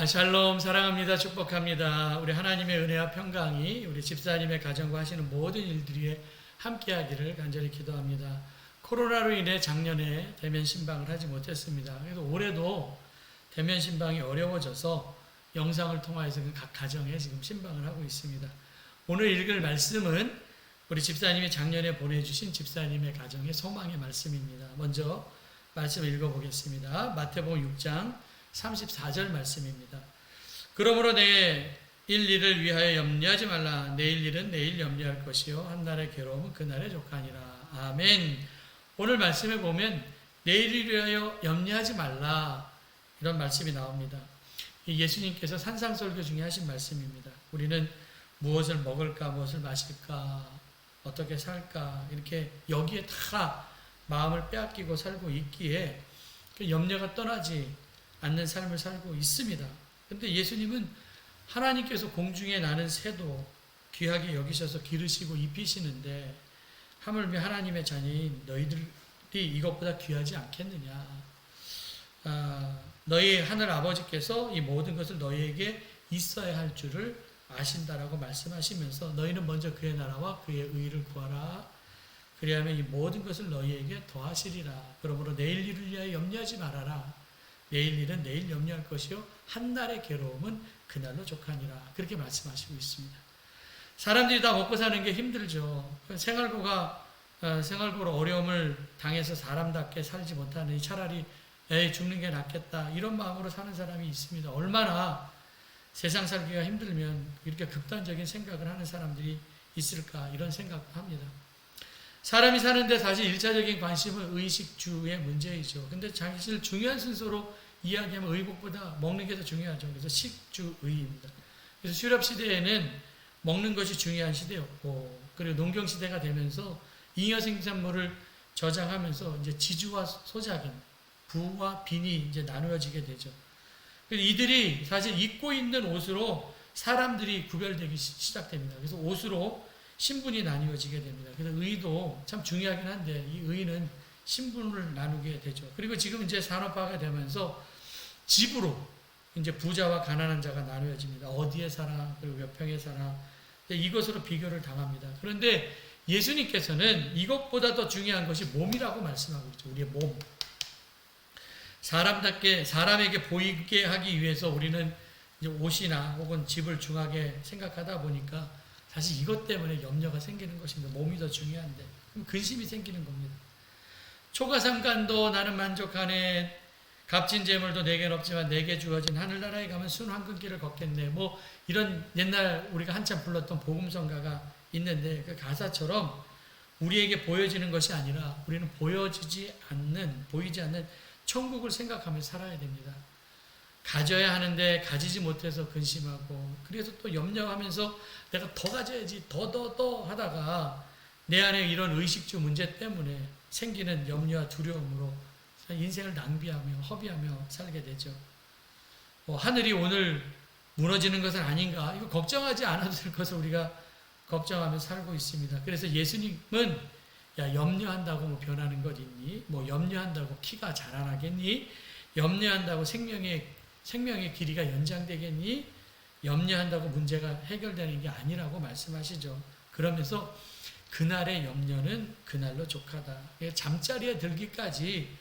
샬롬 사랑합니다. 축복합니다. 우리 하나님의 은혜와 평강이 우리 집사님의 가정과 하시는 모든 일들이 함께하기를 간절히 기도합니다. 코로나로 인해 작년에 대면 신방을 하지 못했습니다. 그래서 올해도 대면 신방이 어려워져서 영상을 통해서 각 가정에 지금 신방을 하고 있습니다. 오늘 읽을 말씀은 우리 집사님이 작년에 보내주신 집사님의 가정의 소망의 말씀입니다. 먼저 말씀을 읽어보겠습니다. 마태복음 6장 34절 말씀입니다. 그러므로 내 일일을 위하여 염려하지 말라. 내일 일은 내일 염려할 것이요 한날의 괴로움은 그날의 족하니라. 아멘. 오늘 말씀에 보면 내일을 위하여 염려하지 말라 이런 말씀이 나옵니다. 예수님께서 산상설교 중에 하신 말씀입니다. 우리는 무엇을 먹을까, 무엇을 마실까, 어떻게 살까 이렇게 여기에 다 마음을 빼앗기고 살고 있기에 그 염려가 떠나지 않는 삶을 살고 있습니다. 그런데 예수님은 하나님께서 공중에 나는 새도 귀하게 여기셔서 기르시고 입히시는데 하물며 하나님의 자녀인 너희들이 이것보다 귀하지 않겠느냐. 너희 하늘 아버지께서 이 모든 것을 너희에게 있어야 할 줄을 아신다라고 말씀하시면서 너희는 먼저 그의 나라와 그의 의를 구하라. 그리하면 이 모든 것을 너희에게 더하시리라. 그러므로 내일 일을 위하여 염려하지 말아라. 내일 일은 내일 염려할 것이요 한날의 괴로움은 그날로 족하니라. 그렇게 말씀하시고 있습니다. 사람들이 다 먹고 사는 게 힘들죠. 생활고로 어려움을 당해서 사람답게 살지 못하니 차라리 죽는 게 낫겠다 이런 마음으로 사는 사람이 있습니다. 얼마나 세상 살기가 힘들면 이렇게 극단적인 생각을 하는 사람들이 있을까 이런 생각도 합니다. 사람이 사는데 사실 1차적인 관심은 의식주의 문제이죠. 근데 사실 중요한 순서로 이야기하면 의복보다 먹는 게 더 중요하죠. 그래서 식주의입니다. 그래서 슈럽 시대에는 먹는 것이 중요한 시대였고, 그리고 농경 시대가 되면서 잉여 생산물을 저장하면서 이제 지주와 소작인, 부와 빈이 이제 나누어지게 되죠. 이들이 사실 입고 있는 옷으로 사람들이 구별되기 시작됩니다. 그래서 옷으로 신분이 나뉘어지게 됩니다. 그래서 의도 참 중요하긴 한데 이 의는 신분을 나누게 되죠. 그리고 지금 이제 산업화가 되면서 집으로 이제 부자와 가난한 자가 나누어집니다. 어디에 살아, 그리고 몇 평에 살아, 이것으로 비교를 당합니다. 그런데 예수님께서는 이것보다 더 중요한 것이 몸이라고 말씀하고 있죠. 우리의 몸. 사람에게 보이게 하기 위해서 우리는 이제 옷이나 혹은 집을 중하게 생각하다 보니까 사실 이것 때문에 염려가 생기는 것입니다. 몸이 더 중요한데. 그럼 근심이 생기는 겁니다. 초가삼간도 나는 만족하네. 값진 재물도 내겐 없지만 내게 주어진 하늘나라에 가면 순황금길을 걷겠네. 뭐 이런 옛날 우리가 한참 불렀던 복음성가가 있는데 그 가사처럼 우리에게 보여지는 것이 아니라 우리는 보이지 않는 천국을 생각하며 살아야 됩니다. 가져야 하는데 가지지 못해서 근심하고 그래서 또 염려하면서 내가 더 가져야지 더 하다가 내 안에 이런 의식주 문제 때문에 생기는 염려와 두려움으로 인생을 낭비하며 허비하며 살게 되죠. 하늘이 오늘 무너지는 것은 아닌가 이거 걱정하지 않아도 될 것을 우리가 걱정하며 살고 있습니다. 그래서 예수님은 야 염려한다고 뭐 변하는 것 있니? 뭐 염려한다고 키가 자라나겠니? 염려한다고 생명의 길이가 연장되겠니? 염려한다고 문제가 해결되는 게 아니라고 말씀하시죠. 그러면서 그날의 염려는 그날로 족하다. 잠자리에 들기까지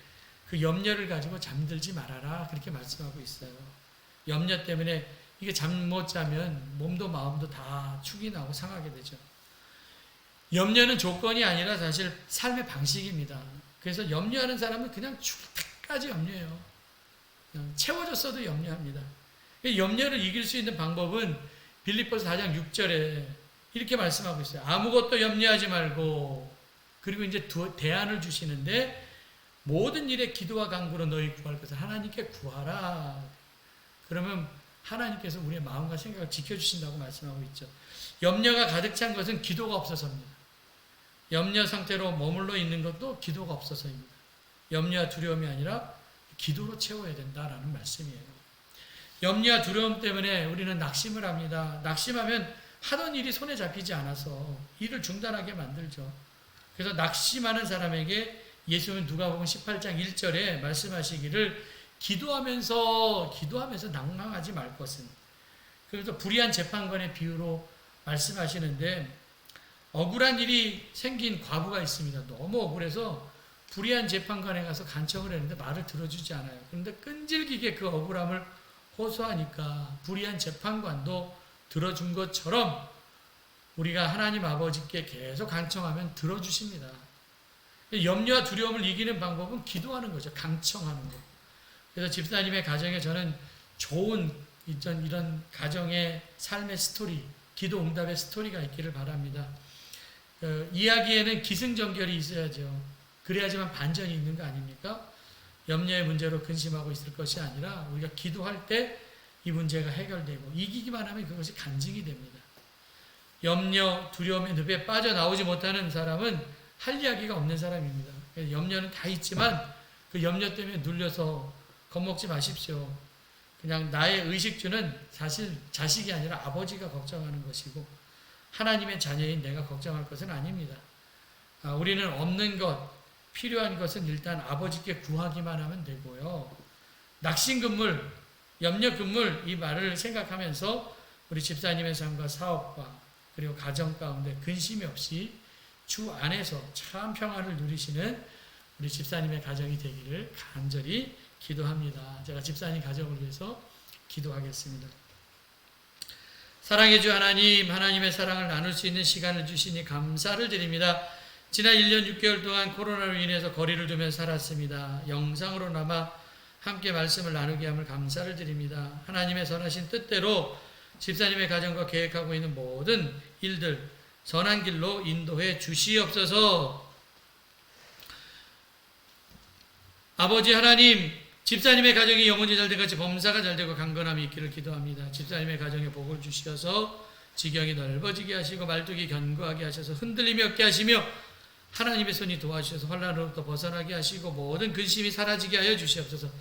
그 염려를 가지고 잠들지 말아라. 그렇게 말씀하고 있어요. 염려 때문에 이게 잠 못 자면 몸도 마음도 다 축이 나고 상하게 되죠. 염려는 조건이 아니라 사실 삶의 방식입니다. 그래서 염려하는 사람은 그냥 죽을 때까지 염려해요. 채워졌어도 염려합니다. 염려를 이길 수 있는 방법은 빌립보서 4장 6절에 이렇게 말씀하고 있어요. 아무것도 염려하지 말고 그리고 이제 대안을 주시는데 모든 일에 기도와 간구로 너희 구할 것을 하나님께 구하라. 그러면 하나님께서 우리의 마음과 생각을 지켜주신다고 말씀하고 있죠. 염려가 가득 찬 것은 기도가 없어서입니다. 염려 상태로 머물러 있는 것도 기도가 없어서입니다. 염려와 두려움이 아니라 기도로 채워야 된다라는 말씀이에요. 염려와 두려움 때문에 우리는 낙심을 합니다. 낙심하면 하던 일이 손에 잡히지 않아서 일을 중단하게 만들죠. 그래서 낙심하는 사람에게 예수는 누가복음 18장 1절에 말씀하시기를 기도하면서 낭망하지 말 것은. 그래서 불의한 재판관의 비유로 말씀하시는데, 억울한 일이 생긴 과부가 있습니다. 너무 억울해서 불의한 재판관에 가서 간청을 했는데 말을 들어주지 않아요. 그런데 끈질기게 그 억울함을 호소하니까 불의한 재판관도 들어준 것처럼 우리가 하나님 아버지께 계속 간청하면 들어주십니다. 염려와 두려움을 이기는 방법은 기도하는 거죠. 간청하는 거. 그래서 집사님의 가정에 저는 좋은 이런 가정의 삶의 스토리, 기도 응답의 스토리가 있기를 바랍니다. 이야기에는 기승전결이 있어야죠. 그래야지만 반전이 있는 거 아닙니까? 염려의 문제로 근심하고 있을 것이 아니라 우리가 기도할 때 이 문제가 해결되고 이기기만 하면 그것이 간증이 됩니다. 염려, 두려움의 늪에 빠져나오지 못하는 사람은 할 이야기가 없는 사람입니다. 염려는 다 있지만 그 염려 때문에 눌려서 겁먹지 마십시오. 그냥 나의 의식주는 사실 자식이 아니라 아버지가 걱정하는 것이고 하나님의 자녀인 내가 걱정할 것은 아닙니다. 우리는 없는 것, 필요한 것은 일단 아버지께 구하기만 하면 되고요. 낙심금물, 염려금물 이 말을 생각하면서 우리 집사님의 삶과 사업과 그리고 가정 가운데 근심이 없이 주 안에서 참 평안을 누리시는 우리 집사님의 가정이 되기를 간절히 기도합니다. 제가 집사님 가정을 위해서 기도하겠습니다. 사랑의 주 하나님, 하나님의 사랑을 나눌 수 있는 시간을 주시니 감사를 드립니다. 지난 1년 6개월 동안 코로나로 인해서 거리를 두며 살았습니다. 영상으로나마 함께 말씀을 나누게 함을 감사를 드립니다. 하나님의 선하신 뜻대로 집사님의 가정과 계획하고 있는 모든 일들 선한 길로 인도해 주시옵소서. 아버지 하나님, 집사님의 가정이 영혼이 잘된 같이 범사가 잘되고 강건함이 있기를 기도합니다. 집사님의 가정에 복을 주시어서 지경이 넓어지게 하시고 말뚝이 견고하게 하셔서 흔들림이 없게 하시며 하나님의 손이 도와주셔서 환난으로부터 벗어나게 하시고 모든 근심이 사라지게 하여 주시옵소서.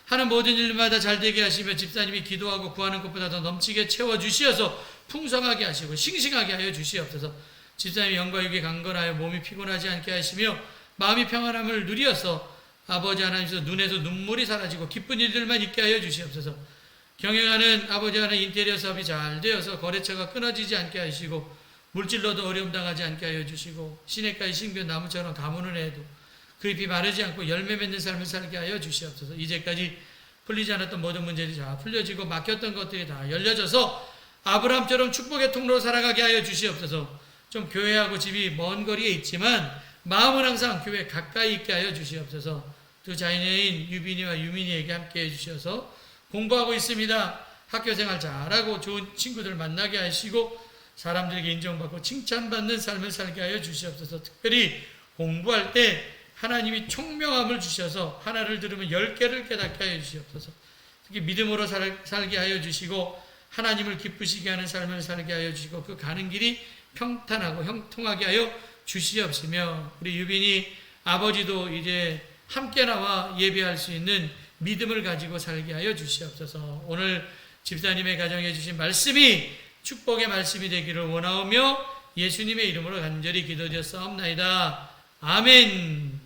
하는 모든 일마다 잘되게 하시며 집사님이 기도하고 구하는 것보다 더 넘치게 채워주시어서 풍성하게 하시고 싱싱하게 하여 주시옵소서. 집사님의 영과 육이 강건하여 몸이 피곤하지 않게 하시며 마음이 평안함을 누리어서 아버지 하나님께서 눈에서 눈물이 사라지고 기쁜 일들만 있게 하여 주시옵소서. 경영하는 아버지 하나님 인테리어 사업이 잘 되어서 거래처가 끊어지지 않게 하시고 물질로도 어려움 당하지 않게 하여 주시고 시냇가의 신비한 나무처럼 가무는 해도 그 잎이 마르지 않고 열매 맺는 삶을 살게 하여 주시옵소서. 이제까지 풀리지 않았던 모든 문제들이 다 풀려지고 막혔던 것들이 다 열려져서 아브라함처럼 축복의 통로로 살아가게 하여 주시옵소서. 좀 교회하고 집이 먼 거리에 있지만 마음은 항상 교회 가까이 있게 하여 주시옵소서. 두 자녀인 유빈이와 유민이에게 함께 해주셔서 공부하고 있습니다. 학교생활 잘하고 좋은 친구들 만나게 하시고 사람들에게 인정받고 칭찬받는 삶을 살게 하여 주시옵소서. 특별히 공부할 때 하나님이 총명함을 주셔서 하나를 들으면 10개를 깨닫게 하여 주시옵소서. 특히 믿음으로 살게 하여 주시고 하나님을 기쁘시게 하는 삶을 살게 하여 주시고 그 가는 길이 평탄하고 형통하게 하여 주시옵시며 우리 유빈이 아버지도 이제 함께 나와 예배할 수 있는 믿음을 가지고 살게 하여 주시옵소서. 오늘 집사님의 가정에 주신 말씀이 축복의 말씀이 되기를 원하오며 예수님의 이름으로 간절히 기도드렸사옵나이다. 아멘.